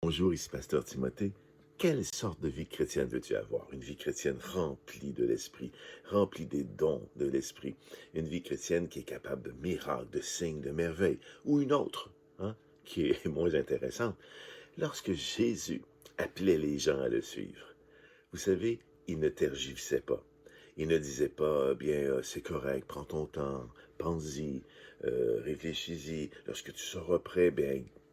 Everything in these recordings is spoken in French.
Bonjour, ici Pasteur Timothée. Quelle sorte de vie chrétienne veux-tu avoir? Une vie chrétienne remplie de l'Esprit, remplie des dons de l'Esprit. Une vie chrétienne qui est capable de miracles, de signes, de merveilles. Ou une autre, qui est moins intéressante. Lorsque Jésus appelait les gens à le suivre, vous savez, il ne tergiversait pas. Il ne disait pas, c'est correct, prends ton temps, pense-y, réfléchis-y. Lorsque tu seras prêt,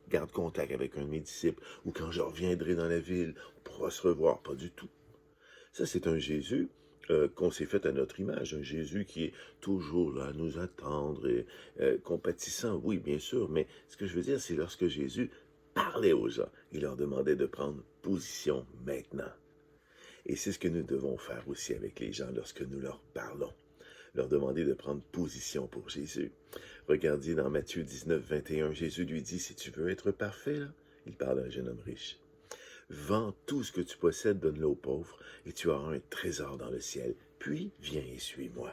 garde contact avec un de mes disciples, ou quand je reviendrai dans la ville, on pourra se revoir. Pas du tout. Ça, c'est un Jésus qu'on s'est fait à notre image, un Jésus qui est toujours là à nous attendre, et compatissant, oui, bien sûr, mais ce que je veux dire, c'est lorsque Jésus parlait aux gens, il leur demandait de prendre position maintenant. Et c'est ce que nous devons faire aussi avec les gens lorsque nous leur parlons. Leur demander de prendre position pour Jésus. Regardez dans Matthieu 19, 21, Jésus lui dit, si tu veux être parfait, là, il parle à un jeune homme riche. Vends tout ce que tu possèdes, donne-le aux pauvres, et tu auras un trésor dans le ciel. Puis, viens et suis-moi.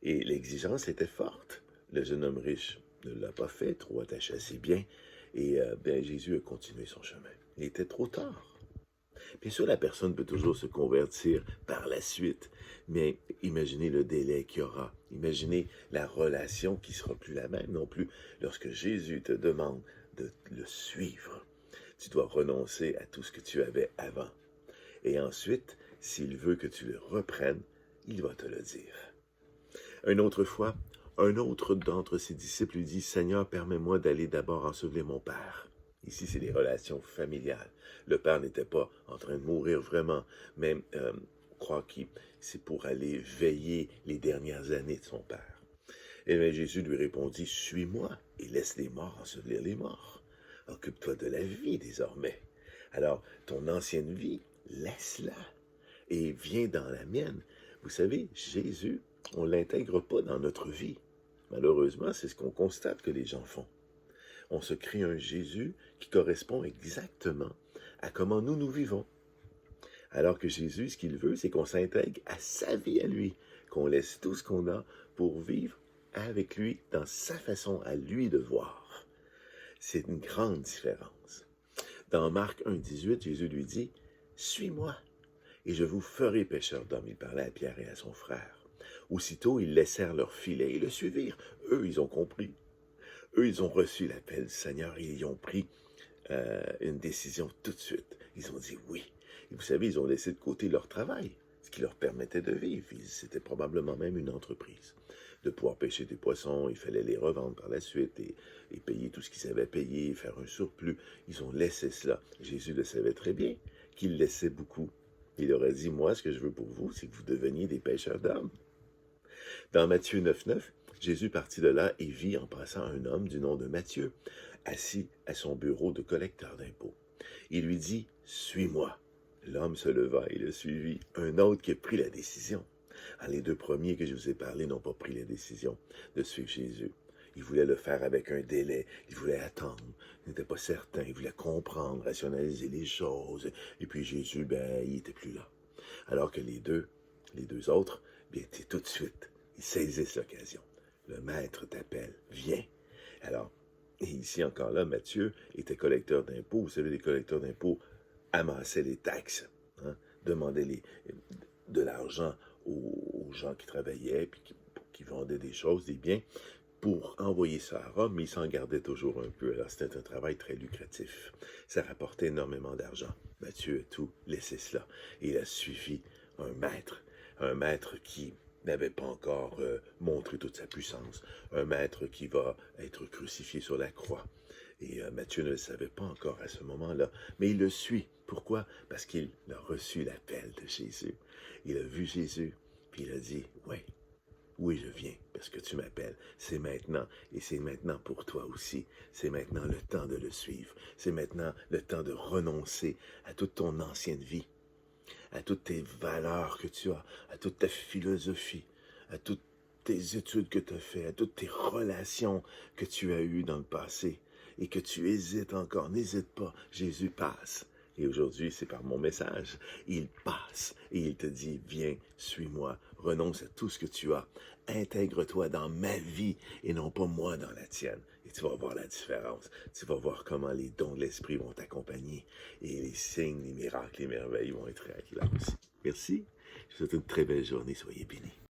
Et l'exigence était forte. Le jeune homme riche ne l'a pas fait, trop attaché à ses biens, et Jésus a continué son chemin. Il était trop tard. Bien sûr, la personne peut toujours se convertir par la suite, mais imaginez le délai qu'il y aura. Imaginez la relation qui sera plus la même non plus. Lorsque Jésus te demande de le suivre, tu dois renoncer à tout ce que tu avais avant. Et ensuite, s'il veut que tu le reprennes, il va te le dire. Une autre fois, un autre d'entre ses disciples lui dit, « Seigneur, permets-moi d'aller d'abord ensevelir mon père. » Ici, c'est les relations familiales. Le père n'était pas en train de mourir vraiment, mais on croit que c'est pour aller veiller les dernières années de son père. Et bien, Jésus lui répondit, « Suis-moi et laisse les morts ensevelir les morts. Occupe-toi de la vie désormais. Alors, ton ancienne vie, laisse-la et viens dans la mienne. » Vous savez, Jésus, on ne l'intègre pas dans notre vie. Malheureusement, c'est ce qu'on constate que les gens font. On se crée un Jésus qui correspond exactement à comment nous vivons. Alors que Jésus, ce qu'il veut, c'est qu'on s'intègre à sa vie à lui, qu'on laisse tout ce qu'on a pour vivre avec lui dans sa façon à lui de voir. C'est une grande différence. Dans Marc 1,18, Jésus lui dit, « Suis-moi, et je vous ferai pécheurs d'hommes. » Il parlait à Pierre et à son frère. Aussitôt, ils laissèrent leur filet et le suivirent. Eux, ils ont compris. Eux, ils ont reçu l'appel du Seigneur et ils ont pris une décision tout de suite. Ils ont dit oui. Et vous savez, ils ont laissé de côté leur travail, ce qui leur permettait de vivre. C'était probablement même une entreprise. De pouvoir pêcher des poissons, il fallait les revendre par la suite et payer tout ce qu'ils avaient payé, faire un surplus. Ils ont laissé cela. Jésus le savait très bien qu'il laissait beaucoup. Il aurait dit, moi, ce que je veux pour vous, c'est que vous deveniez des pêcheurs d'hommes. Dans Matthieu 9,9, Jésus partit de là et vit en passant un homme du nom de Matthieu, assis à son bureau de collecteur d'impôts. Il lui dit, « Suis-moi. » L'homme se leva et le suivit. Un autre qui a pris la décision. Les deux premiers que je vous ai parlé n'ont pas pris la décision de suivre Jésus. Ils voulaient le faire avec un délai. Ils voulaient attendre. Ils n'étaient pas certains. Ils voulaient comprendre, rationaliser les choses. Et puis Jésus, il n'était plus là. Alors que les deux autres, c'est tout de suite. Ils saisissent l'occasion. Le maître t'appelle. Viens. Alors, et ici encore là, Matthieu était collecteur d'impôts. Vous savez, les collecteurs d'impôts amassaient les taxes, demandaient de l'argent aux gens qui travaillaient, puis qui vendaient des choses, des biens, pour envoyer ça à Rome, mais ils s'en gardaient toujours un peu. Alors, c'était un travail très lucratif. Ça rapportait énormément d'argent. Matthieu a tout laissé cela. Et il a suivi un maître qui n'avait pas encore montré toute sa puissance, un maître qui va être crucifié sur la croix. Et Matthieu ne le savait pas encore à ce moment-là, mais il le suit. Pourquoi? Parce qu'il a reçu l'appel de Jésus. Il a vu Jésus, puis il a dit, oui, je viens, parce que tu m'appelles. C'est maintenant, et c'est maintenant pour toi aussi. C'est maintenant le temps de le suivre. C'est maintenant le temps de renoncer à toute ton ancienne vie, à toutes tes valeurs que tu as, à toute ta philosophie, à toutes tes études que tu as faites, à toutes tes relations que tu as eues dans le passé et que tu hésites encore. N'hésite pas, Jésus passe. Et aujourd'hui, c'est par mon message. Il passe et il te dit, viens, suis-moi, renonce à tout ce que tu as, intègre-toi dans ma vie et non pas moi dans la tienne. Et tu vas voir la différence. Tu vas voir comment les dons de l'Esprit vont t'accompagner et les signes, les miracles, les merveilles vont être réels là aussi. Merci. Je vous souhaite une très belle journée. Soyez bénis.